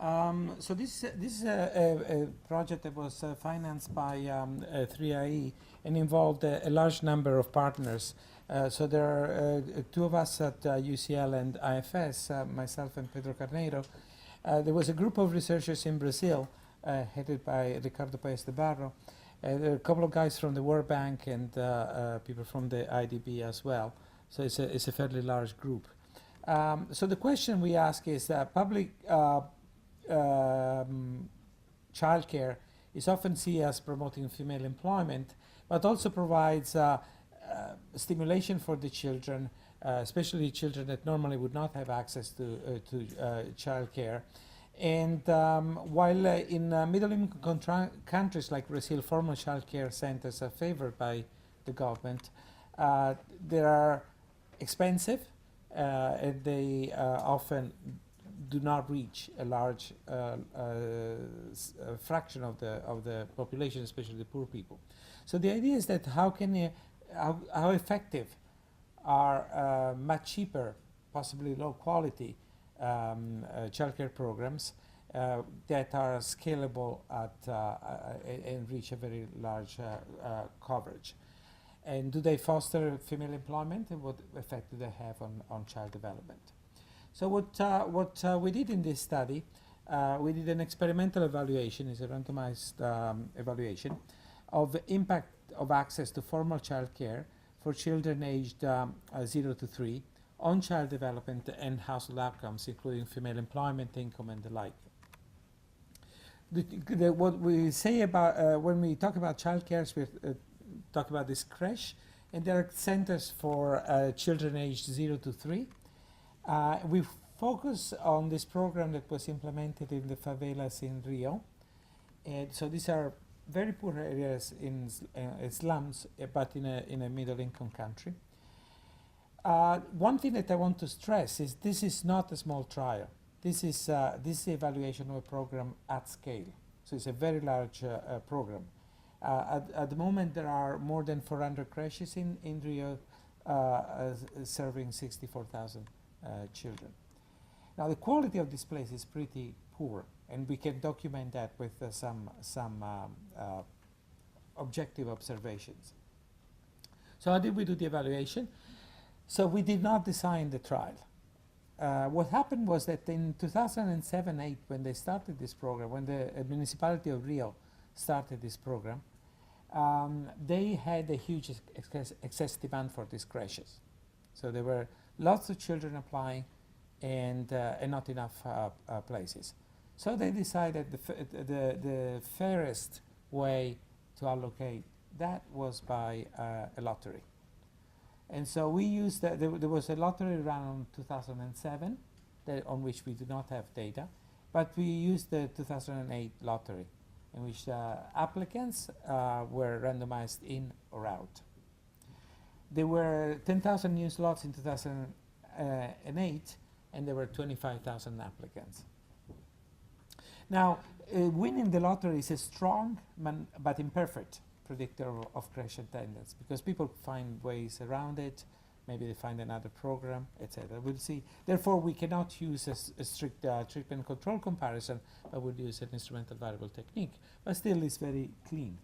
So this is a project that was financed by 3IE and involved a large number of partners. So there are two of us at UCL and IFS, myself and Pedro Carneiro. There was a group of researchers in Brazil, headed by Ricardo Paes de Barro. There are a couple of guys from the World Bank and people from the IDB as well. So it's a fairly large group. So the question we ask is public childcare is often seen as promoting female employment, but also provides stimulation for the children, especially children that normally would not have access to childcare. And while in middle-income countries like Brazil, formal childcare centers are favored by the government, they are expensive and they often do not reach a large fraction of the population, especially the poor people. So the idea is that how effective are much cheaper, possibly low quality childcare programs that are scalable and reach a very large coverage. And do they foster female employment, and what effect do they have on child development? So what we did in this study, we did an experimental evaluation, it's a randomized evaluation, of the impact of access to formal child care for children aged 0 to 3 on child development and household outcomes, including female employment, income, and the like. What we say about, when we talk about child care, we talk about this creche, and there are centers for children aged 0 to 3. We focus on this program that was implemented in the favelas in Rio. And so these are very poor areas in slums, but in a middle-income country. One thing that I want to stress is this is not a small trial. This is the evaluation of a program at scale. So it's a very large program. At the moment, there are more than 400 creches in Rio serving 64,000 children. Now, the quality of this place is pretty poor, and we can document that with some objective observations. So how did we do the evaluation? So we did not design the trial. What happened was that in 2007-8, when they started this program, when the municipality of Rio started this program, they had a huge excess demand for these creches. So there were lots of children applying and not enough places. So they decided the fairest way to allocate that was by a lottery. And so we used, there was a lottery run in 2007 on which we do not have data, but we used the 2008 lottery in which applicants were randomized in or out. There were 10,000 new slots in 2008, and there were 25,000 applicants. Now, winning the lottery is a strong but imperfect predictor of creche attendance, because people find ways around it. Maybe they find another program, etc. We'll see. Therefore, we cannot use a strict treatment control comparison, but we'll use an instrumental variable technique. But still, it's very clean.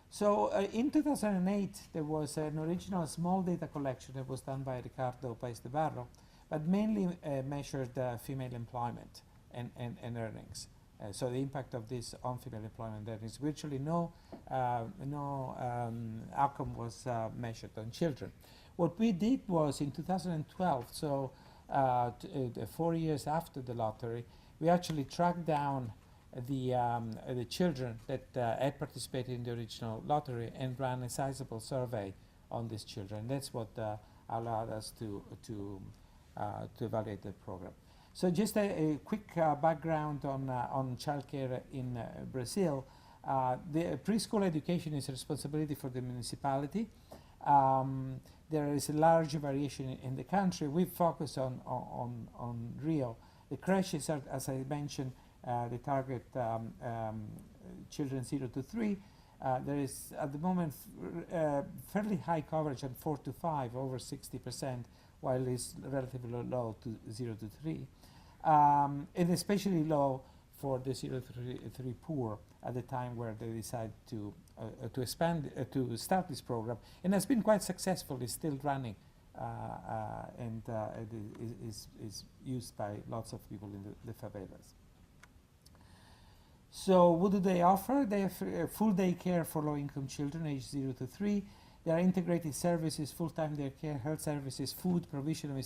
So in 2008, there was an original small data collection that was done by Ricardo Paes de Barro, but mainly measured female employment and earnings. So the impact of this on female employment, there is virtually no outcome was measured on children. What we did was in 2012, so 4 years after the lottery, we actually tracked down the children that had participated in the original lottery and ran a sizable survey on these children. That's what allowed us to evaluate the program. So just a quick background on childcare in Brazil. The preschool education is a responsibility for the municipality. There is a large variation in the country. We focus on Rio. The creches are, as I mentioned, they target children 0 to 3. There is at the moment fairly high coverage on 4 to 5, over 60%, while it's relatively low to 0 to 3. And especially low for the 0 to 3 poor at the time where they decided to expand to start this program, and has been quite successful. It's still running, and it is used by lots of people in the favelas. So what do they offer? They have full day care for low-income children aged 0 to 3. There are integrated services, full-time day care, health services, food, provision of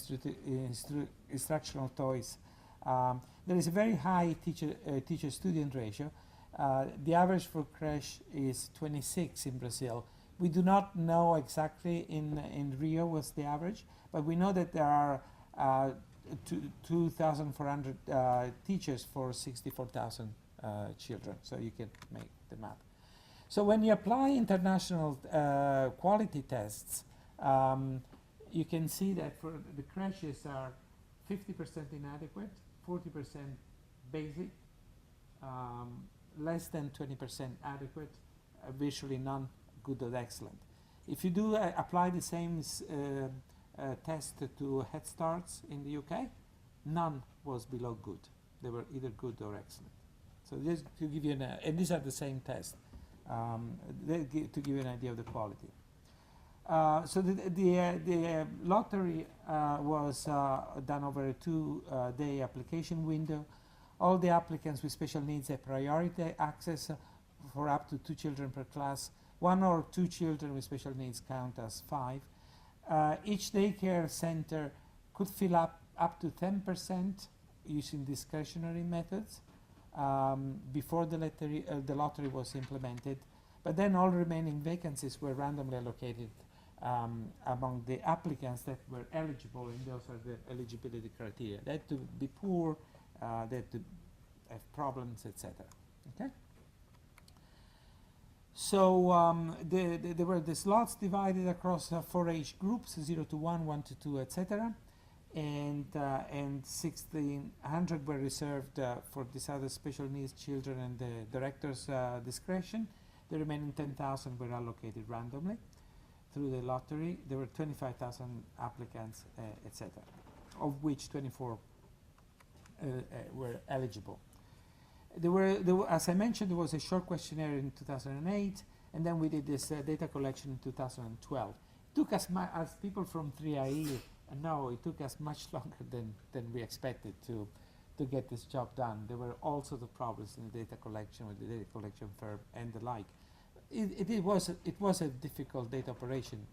instructional toys. There is a very high teacher-student ratio. The average for creche is 26 in Brazil. We do not know exactly in Rio what's the average, but we know that there are 2,400 teachers for 64,000 children, so you can make the math. So when you apply international quality tests, you can see that for the creches are 50% inadequate, 40% basic, less than 20% adequate, virtually none good or excellent. If you do apply the same test to Head Starts in the UK, none was below good. They were either good or excellent. So just to give you and these are the same test, to give you an idea of the quality. So the lottery was done over a 2-day application window. All the applicants with special needs have priority access for up to 2 children per class. 1 or 2 children with special needs count as 5. Each daycare center could fill up to 10% using discretionary methods before the lottery was implemented. But then all remaining vacancies were randomly allocated among the applicants that were eligible, and those are the eligibility criteria. They had to be poor, they had to have problems, etc. Okay. So there were the slots divided across 4 age groups: 0 to 1, 1 to 2, etc. And 1,600 were reserved for these other special needs children and the director's discretion. The remaining 10,000 were allocated randomly through the lottery. There were 25,000 applicants, etc., of which 24 were eligible. As I mentioned, there was a short questionnaire in 2008, and then we did this data collection in 2012. It took us, as people from 3IE know, it took us much longer than we expected to get this job done. There were all sorts of problems in the data collection with the data collection firm and the like. It was a difficult data operation,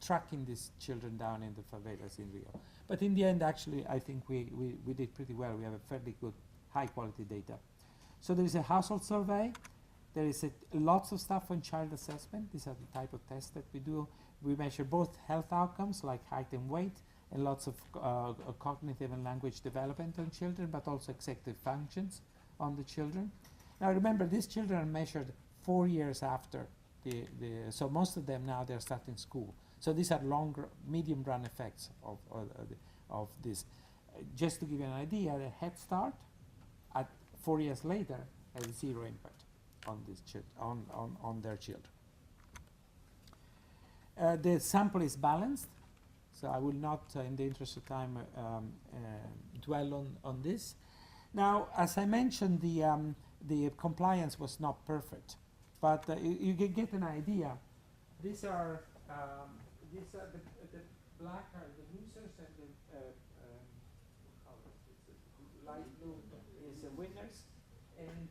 tracking these children down in the favelas in Rio. But in the end, actually, I think we did pretty well. We have a fairly good, high-quality data. So there is a household survey. There is lots of stuff on child assessment. These are the type of tests that we do. We measure both health outcomes like height and weight, and lots of cognitive and language development on children, but also executive functions on the children. Now remember, these children are measured 4 years after so most of them now they're starting school. So these are longer, medium-run effects of this. Just to give you an idea, the Head Start at 4 years later has 0 impact on these on their children. The sample is balanced, so I will not, in the interest of time, dwell on this. Now, as I mentioned, the compliance was not perfect, but you can get an idea. These are the black are the losers, and the light blue is the winners, and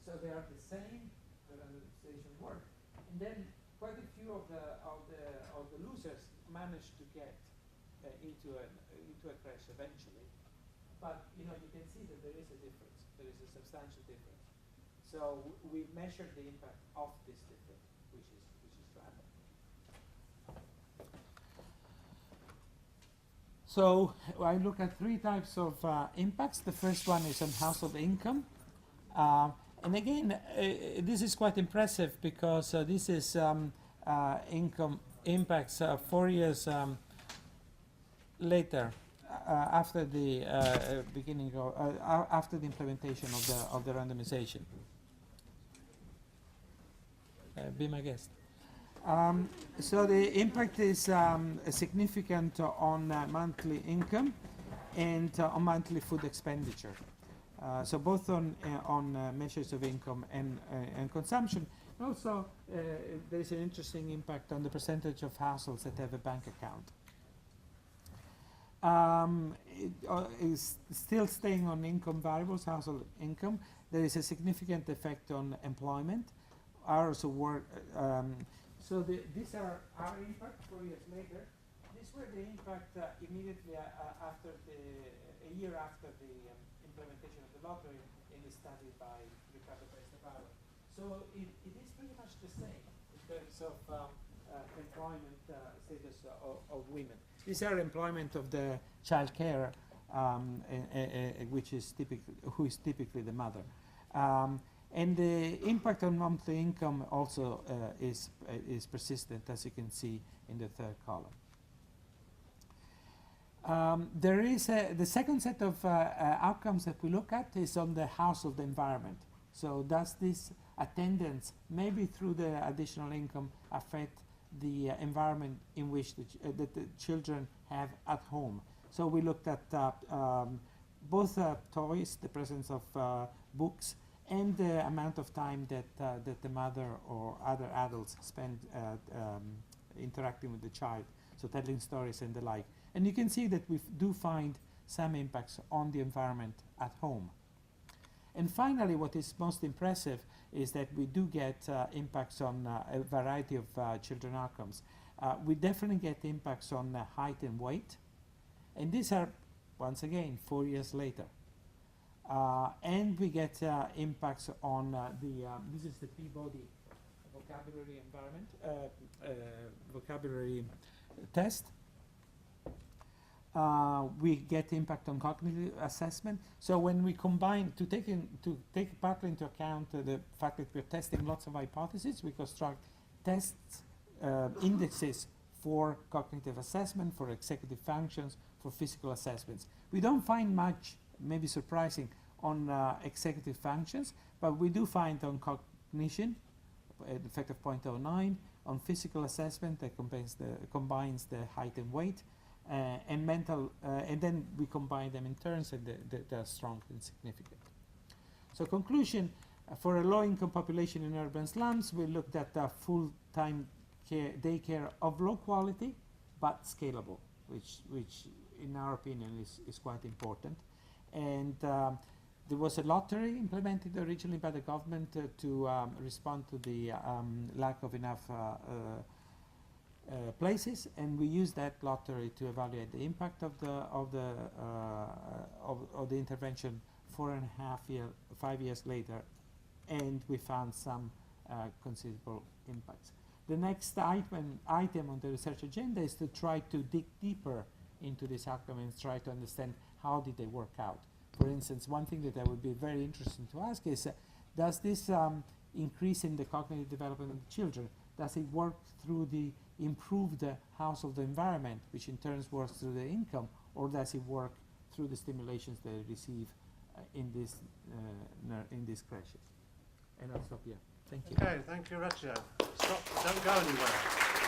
so they are the same. The randomization worked, and then quite a few of the losers managed to get into a crash eventually, but you can see that there is a difference. There is a substantial difference. So we measured the impact of this difference, which is random. So I look at 3 types of impacts. The first one is on household income. And again, this is quite impressive because this is income impacts 4 years later, after the beginning of, after the implementation of the randomization. Be my guest. So the impact is significant on monthly income and on monthly food expenditure. So both on measures of income and consumption. Also, there is an interesting impact on the percentage of households that have a bank account. Is still staying on income variables, household income. There is a significant effect on employment. Hours of work. So these are our impact 4 years later. These were the impact immediately after a year after the implementation of the lottery in the study by Ricardo Perez-Navarro. So it is pretty much the same in terms of employment status of women. These are employment of the child care, which is who is typically the mother. And the impact on monthly income also is persistent, as you can see in the third column. There is the second set of outcomes that we look at is on the household environment. So does this attendance, maybe through the additional income, affect the environment in which that the children have at home? So we looked at both toys, the presence of books, and the amount of time that the mother or other adults spend interacting with the child, so telling stories and the like. And you can see that we do find some impacts on the environment at home. And finally, what is most impressive is that we do get impacts on a variety of children outcomes. We definitely get impacts on height and weight, and these are, once again, 4 years later. And we get impacts on this is the Peabody vocabulary vocabulary test. We get impact on cognitive assessment. So when we combine, to take partly into account the fact that we're testing lots of hypotheses, we construct tests, indexes for cognitive assessment, for executive functions, for physical assessments. We don't find much, maybe surprising, on executive functions, but we do find on cognition, an effect of 0.09, on physical assessment that combines the height and weight, and mental, and then we combine them in turns, and they are strong and significant. So conclusion, for a low-income population in urban slums, we looked at full-time daycare of low quality, but scalable, which in our opinion is quite important. And there was a lottery implemented originally by the government to respond to the lack of enough places, and we used that lottery to evaluate the impact of the intervention 5 years later, and we found some considerable impacts. The next item on the research agenda is to try to dig deeper into this outcome and try to understand how did they work out. For instance, one thing that I would be very interested to ask is, does this increase in the cognitive development of the children, does it work through the improved household environment, which in turn works through the income, or does it work through the stimulations they receive in these crashes? And I'll stop here. Thank you. Okay, thank you, Orazio. Stop, don't go anywhere.